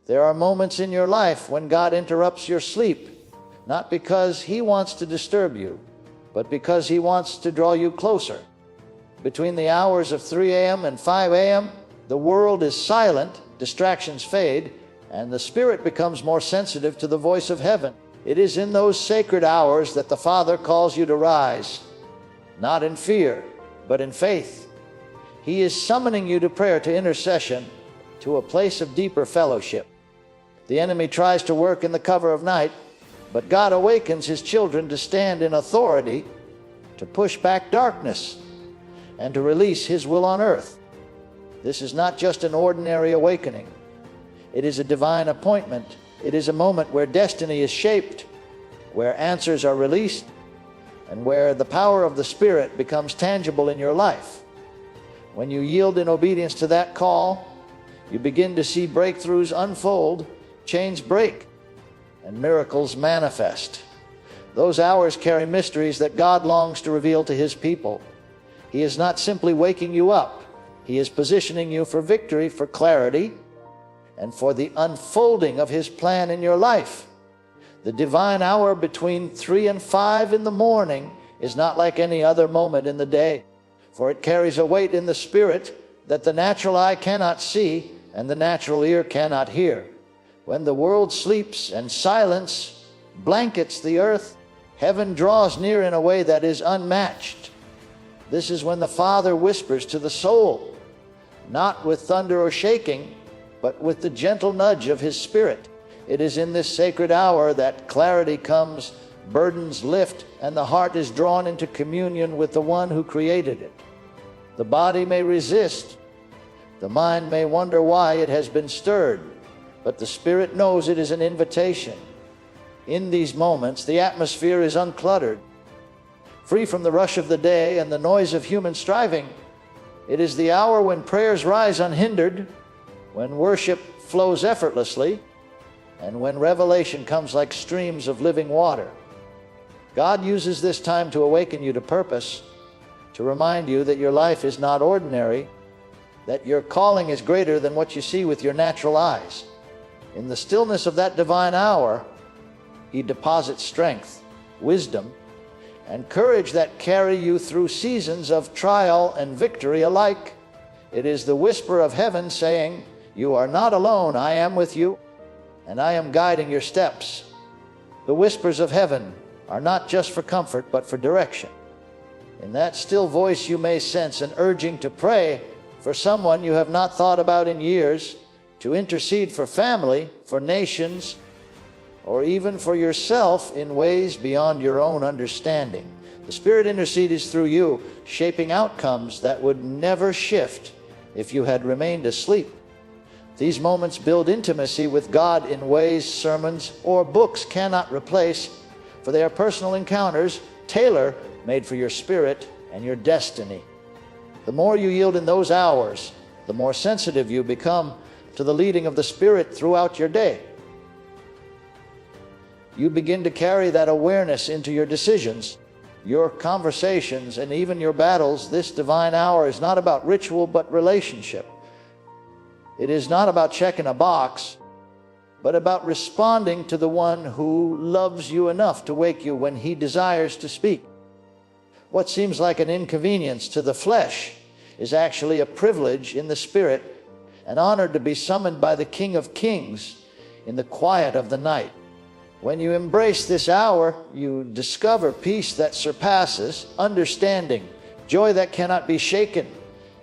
There are moments in your life when God interrupts your sleep, not because He wants to disturb you, but because He wants to draw you closer. Between the hours of 3 a.m. and 5 a.m., the world is silent, distractions fade, and the spirit becomes more sensitive to the voice of heaven. It is in those sacred hours that the Father calls you to rise, not in fear, but in faith. He is summoning you to prayer, to intercession, to a place of deeper fellowship. The enemy tries to work in the cover of night, but God awakens His children to stand in authority, to push back darkness, and to release His will on earth. This is not just an ordinary awakening. It is a divine appointment. It is a moment where destiny is shaped, where answers are released, and where the power of the Spirit becomes tangible in your life. When you yield in obedience to that call, you begin to see breakthroughs unfold, chains break, and miracles manifest. Those hours carry mysteries that God longs to reveal to His people. He is not simply waking you up. He is positioning you for victory, for clarity, and for the unfolding of His plan in your life. The divine hour between 3 and 5 in the morning is not like any other moment in the day, for it carries a weight in the spirit that the natural eye cannot see and the natural ear cannot hear. When the world sleeps and silence blankets the earth, heaven draws near in a way that is unmatched. This is when the Father whispers to the soul, not with thunder or shaking, but with the gentle nudge of His Spirit. It is in this sacred hour that clarity comes, burdens lift, and the heart is drawn into communion with the One who created it. The body may resist, the mind may wonder why it has been stirred, but the Spirit knows it is an invitation. In these moments, the atmosphere is uncluttered, free from the rush of the day and the noise of human striving. It is the hour when prayers rise unhindered, when worship flows effortlessly, and when revelation comes like streams of living water. God uses this time to awaken you to purpose, to remind you that your life is not ordinary, that your calling is greater than what you see with your natural eyes. In the stillness of that divine hour, He deposits strength, wisdom, and courage that carry you through seasons of trial and victory alike. It is the whisper of heaven saying, "You are not alone, I am with you, and I am guiding your steps." The whispers of heaven are not just for comfort, but for direction. In that still voice you may sense an urging to pray for someone you have not thought about in years, to intercede for family, for nations, or even for yourself in ways beyond your own understanding. The Spirit intercedes through you, shaping outcomes that would never shift if you had remained asleep. These moments build intimacy with God in ways sermons or books cannot replace, for they are personal encounters, tailor-made for your spirit and your destiny. The more you yield in those hours, the more sensitive you become to the leading of the Spirit throughout your day. You begin to carry that awareness into your decisions, your conversations, and even your battles. This divine hour is not about ritual, but relationship. It is not about checking a box, but about responding to the One who loves you enough to wake you when He desires to speak. What seems like an inconvenience to the flesh is actually a privilege in the Spirit, an honor to be summoned by the King of Kings in the quiet of the night. When you embrace this hour, you discover peace that surpasses understanding, joy that cannot be shaken,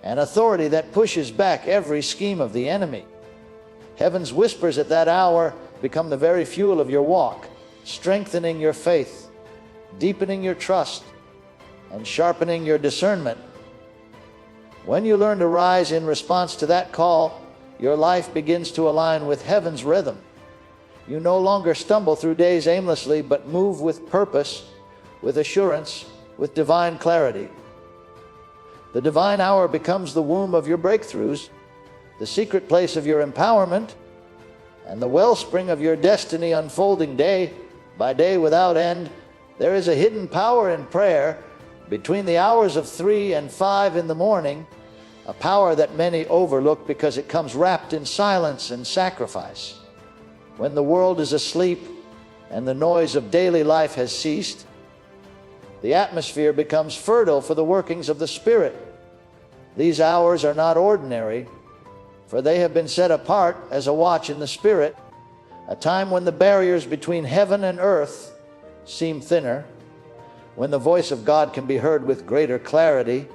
and authority that pushes back every scheme of the enemy. Heaven's whispers at that hour become the very fuel of your walk, strengthening your faith, deepening your trust, and sharpening your discernment. When you learn to rise in response to that call, your life begins to align with heaven's rhythm. You no longer stumble through days aimlessly, but move with purpose, with assurance, with divine clarity. The divine hour becomes the womb of your breakthroughs, the secret place of your empowerment, and the wellspring of your destiny unfolding day by day without end. There is a hidden power in prayer between the hours of 3 and 5 in the morning, a power that many overlook because it comes wrapped in silence and sacrifice. when the world is asleep and the noise of daily life has ceased, the atmosphere becomes fertile for the workings of the Spirit. These hours are not ordinary, for they have been set apart as a watch in the Spirit, a time when the barriers between heaven and earth seem thinner, when the voice of God can be heard with greater clarity,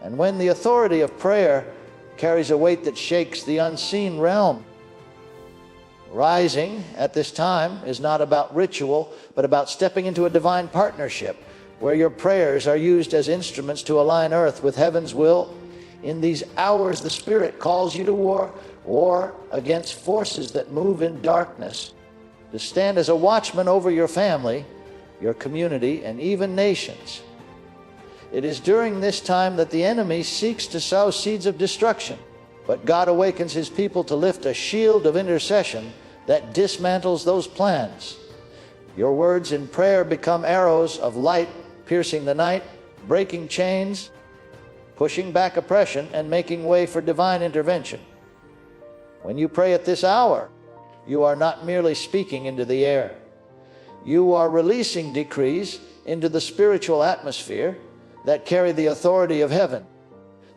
and when the authority of prayer carries a weight that shakes the unseen realm. Rising at this time is not about ritual, but about stepping into a divine partnership, where your prayers are used as instruments to align earth with heaven's will. In these hours, the Spirit calls you to war against forces that move in darkness, to stand as a watchman over your family, your community, and even nations. It is during this time that the enemy seeks to sow seeds of destruction, but God awakens His people to lift a shield of intercession that dismantles those plans. Your words in prayer become arrows of light piercing the night, breaking chains, pushing back oppression, and making way for divine intervention. When you pray at this hour, you are not merely speaking into the air. You are releasing decrees into the spiritual atmosphere that carry the authority of heaven.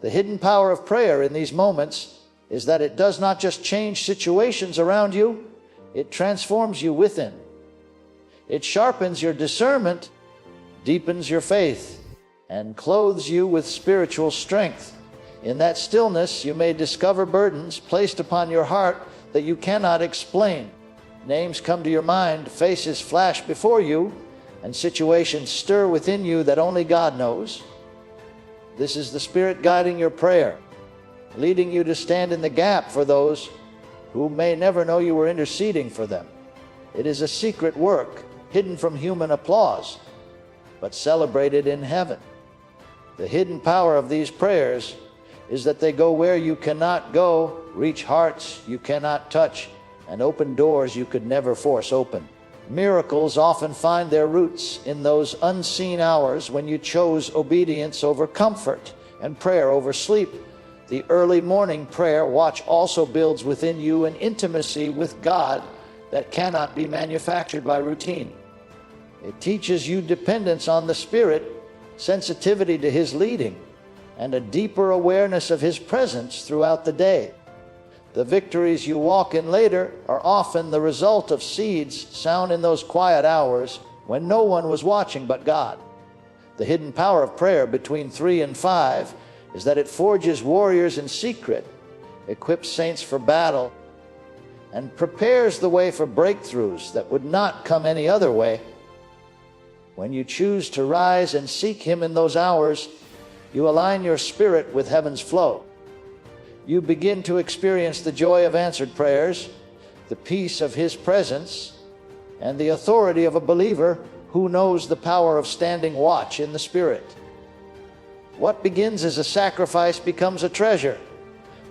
The hidden power of prayer in these moments is that it does not just change situations around you, it transforms you within. It sharpens your discernment, deepens your faith, and clothes you with spiritual strength. In that stillness, you may discover burdens placed upon your heart that you cannot explain. Names come to your mind, faces flash before you, and situations stir within you that only God knows. This is the Spirit guiding your prayer, leading you to stand in the gap for those who may never know you were interceding for them. It is a secret work, hidden from human applause, but celebrated in heaven. The hidden power of these prayers is that they go where you cannot go, reach hearts you cannot touch, and open doors you could never force open. Miracles often find their roots in those unseen hours when you chose obedience over comfort and prayer over sleep. The early morning prayer watch also builds within you an intimacy with God that cannot be manufactured by routine. It teaches you dependence on the Spirit, sensitivity to His leading, and a deeper awareness of His presence throughout the day. The victories you walk in later are often the result of seeds sown in those quiet hours when no one was watching but God. The hidden power of prayer between 3 and 5 is that it forges warriors in secret, equips saints for battle, and prepares the way for breakthroughs that would not come any other way. When you choose to rise and seek Him in those hours, you align your spirit with heaven's flow. You begin to experience the joy of answered prayers, the peace of His presence, and the authority of a believer who knows the power of standing watch in the Spirit. What begins as a sacrifice becomes a treasure.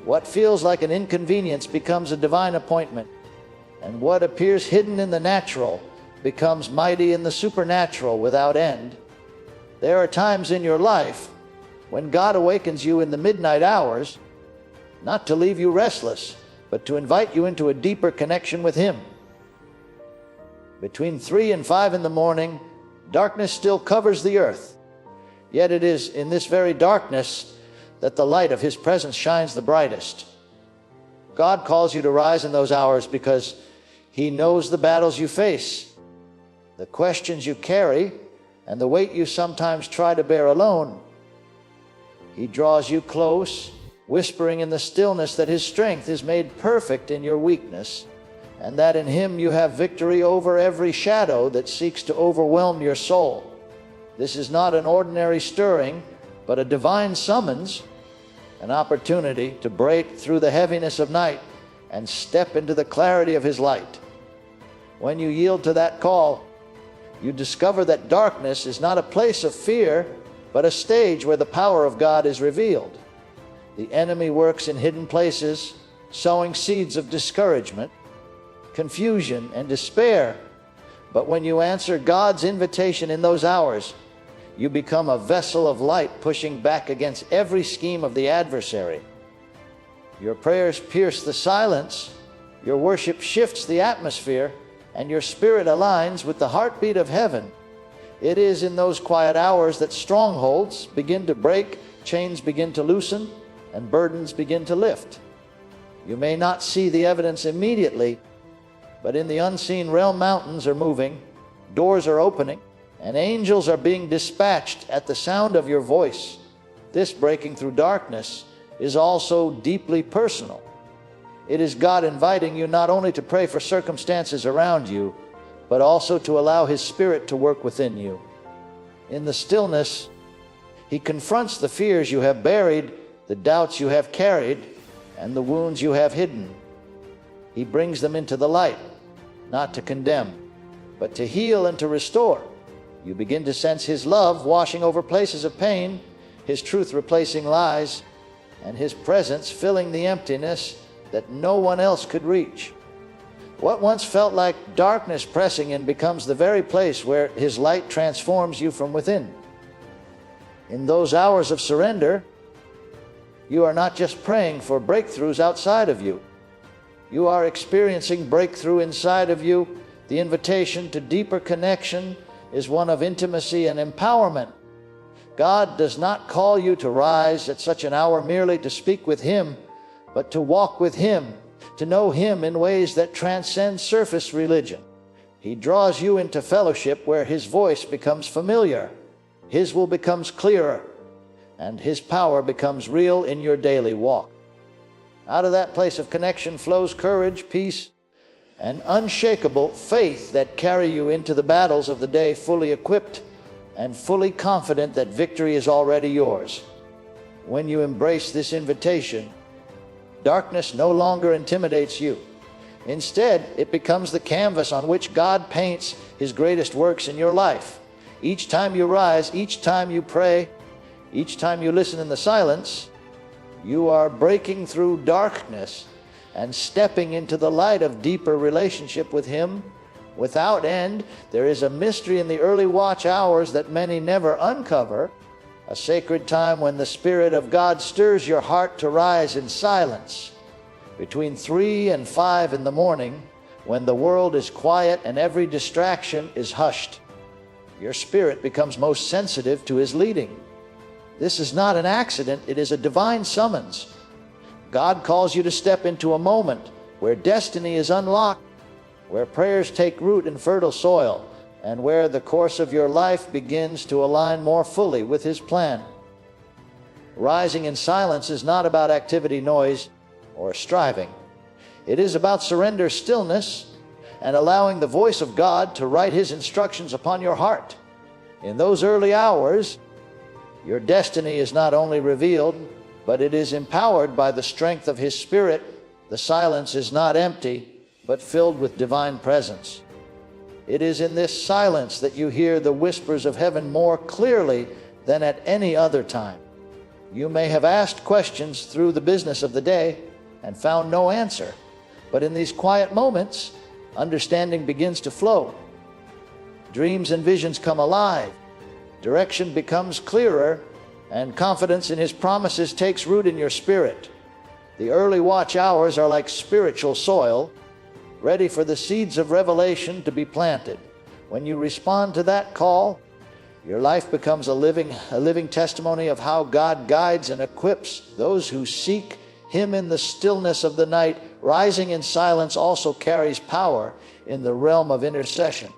What feels like an inconvenience becomes a divine appointment. And what appears hidden in the natural becomes mighty in the supernatural without end. There are times in your life when God awakens you in the midnight hours, not to leave you restless, but to invite you into a deeper connection with Him. Between 3 and 5 in the morning, darkness still covers the earth. Yet it is in this very darkness that the light of His presence shines the brightest. God calls you to rise in those hours because He knows the battles you face, the questions you carry, and the weight you sometimes try to bear alone. He draws you close, whispering in the stillness that His strength is made perfect in your weakness, and that in Him you have victory over every shadow that seeks to overwhelm your soul. This is not an ordinary stirring, but a divine summons, an opportunity to break through the heaviness of night and step into the clarity of His light. When you yield to that call, you discover that darkness is not a place of fear, but a stage where the power of God is revealed. The enemy works in hidden places, sowing seeds of discouragement, confusion, and despair. But when you answer God's invitation in those hours, you become a vessel of light pushing back against every scheme of the adversary. Your prayers pierce the silence, Your worship shifts the atmosphere, and your spirit aligns with the heartbeat of heaven. It is in those quiet hours that strongholds begin to break, chains begin to loosen, and burdens begin to lift. You may not see the evidence immediately, but in the unseen realm, mountains are moving, doors are opening, and angels are being dispatched at the sound of your voice. This breaking through darkness is also deeply personal. It is God inviting you not only to pray for circumstances around you, but also to allow His Spirit to work within you. In the stillness, He confronts the fears you have buried, the doubts you have carried, and the wounds you have hidden. He brings them into the light, not to condemn, but to heal and to restore. You begin to sense His love washing over places of pain, His truth replacing lies, and His presence filling the emptiness that no one else could reach. What once felt like darkness pressing in becomes the very place where His light transforms you from within. In those hours of surrender, you are not just praying for breakthroughs outside of you. You are experiencing breakthrough inside of you. The invitation to deeper connection is one of intimacy and empowerment. God does not call you to rise at such an hour merely to speak with Him, but to walk with Him, to know Him in ways that transcend surface religion. He draws you into fellowship where His voice becomes familiar, His will becomes clearer, and His power becomes real in your daily walk. Out of that place of connection flows courage, peace, and unshakable faith that carry you into the battles of the day fully equipped and fully confident that victory is already yours. When you embrace this invitation, darkness no longer intimidates you. Instead, it becomes the canvas on which God paints His greatest works in your life. Each time you rise, each time you pray, each time you listen in the silence, you are breaking through darkness and stepping into the light of deeper relationship with Him without end. There is a mystery in the early watch hours that many never uncover, a sacred time when the Spirit of God stirs your heart to rise in silence. Between 3 and 5 in the morning, when the world is quiet and every distraction is hushed, your spirit becomes most sensitive to His leading. This is not an accident, it is a divine summons. God calls you to step into a moment where destiny is unlocked, where prayers take root in fertile soil, and where the course of your life begins to align more fully with His plan. Rising in silence is not about activity, noise, or striving. It is about surrender, stillness, and allowing the voice of God to write His instructions upon your heart. In those early hours, your destiny is not only revealed, but it is empowered by the strength of His Spirit. The silence is not empty, but filled with divine presence. It is in this silence that you hear the whispers of heaven more clearly than at any other time. You may have asked questions through the business of the day and found no answer, but in these quiet moments, understanding begins to flow. Dreams and visions come alive. Direction becomes clearer, and confidence in His promises takes root in your spirit. The early watch hours are like spiritual soil, ready for the seeds of revelation to be planted. When you respond to that call, your life becomes a living testimony of how God guides and equips those who seek Him in the stillness of the night. Rising in silence also carries power in the realm of intercession.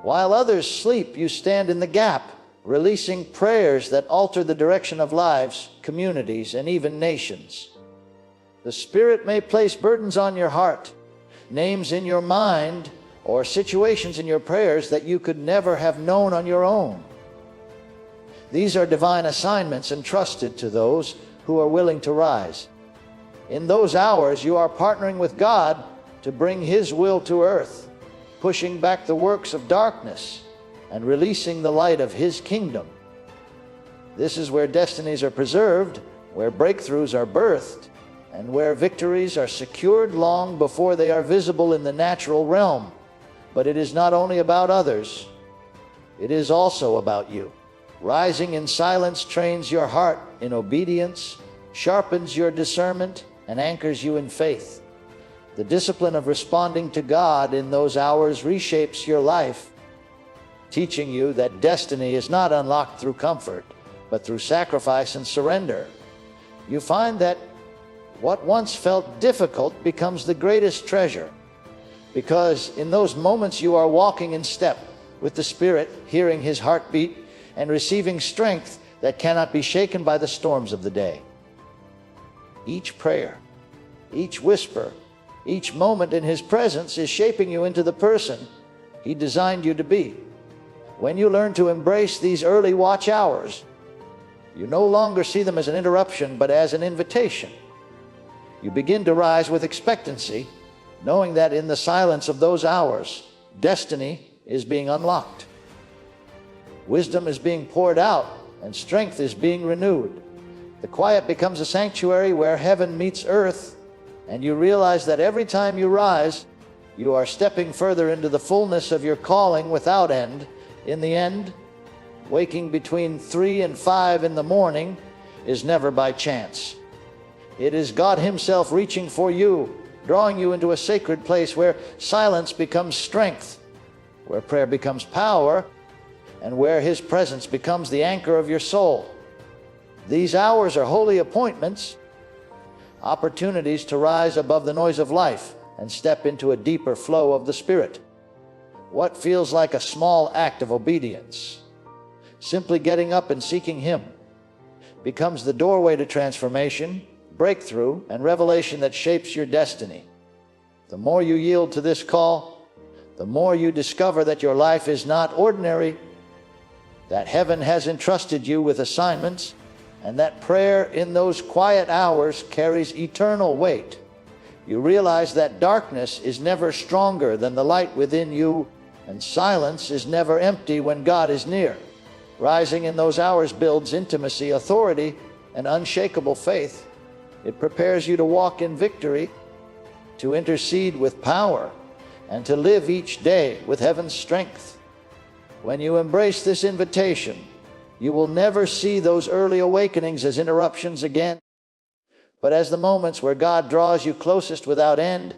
While others sleep, you stand in the gap, releasing prayers that alter the direction of lives, communities, and even nations. The Spirit may place burdens on your heart, names in your mind, or situations in your prayers that you could never have known on your own. These are divine assignments entrusted to those who are willing to rise. In those hours, you are partnering with God to bring His will to earth, pushing back the works of darkness and releasing the light of His kingdom. This is where destinies are preserved, where breakthroughs are birthed, and where victories are secured long before they are visible in the natural realm. But it is not only about others, it is also about you. Rising in silence trains your heart in obedience, sharpens your discernment, and anchors you in faith. The discipline of responding to God in those hours reshapes your life, teaching you that destiny is not unlocked through comfort, but through sacrifice and surrender. You find that what once felt difficult becomes the greatest treasure, because in those moments you are walking in step with the Spirit, hearing His heartbeat, and receiving strength that cannot be shaken by the storms of the day. Each prayer, each whisper, each moment in His presence is shaping you into the person He designed you to be. When you learn to embrace these early watch hours, you no longer see them as an interruption, but as an invitation. You begin to rise with expectancy, knowing that in the silence of those hours, destiny is being unlocked. Wisdom is being poured out, and strength is being renewed. The quiet becomes a sanctuary where heaven meets earth, and you realize that every time you rise, you are stepping further into the fullness of your calling without end. In the end, waking between 3 and 5 in the morning is never by chance. It is God Himself reaching for you, drawing you into a sacred place where silence becomes strength, where prayer becomes power, and where His presence becomes the anchor of your soul. These hours are holy appointments, opportunities to rise above the noise of life and step into a deeper flow of the Spirit. What feels like a small act of obedience, simply getting up and seeking Him, becomes the doorway to transformation, breakthrough, and revelation that shapes your destiny. The more you yield to this call, the more you discover that your life is not ordinary, that heaven has entrusted you with assignments, and that prayer in those quiet hours carries eternal weight. You realize that darkness is never stronger than the light within you, and silence is never empty when God is near. Rising in those hours builds intimacy, authority, and unshakable faith. It prepares you to walk in victory, to intercede with power, and to live each day with heaven's strength. When you embrace this invitation, you will never see those early awakenings as interruptions again, but as the moments where God draws you closest without end.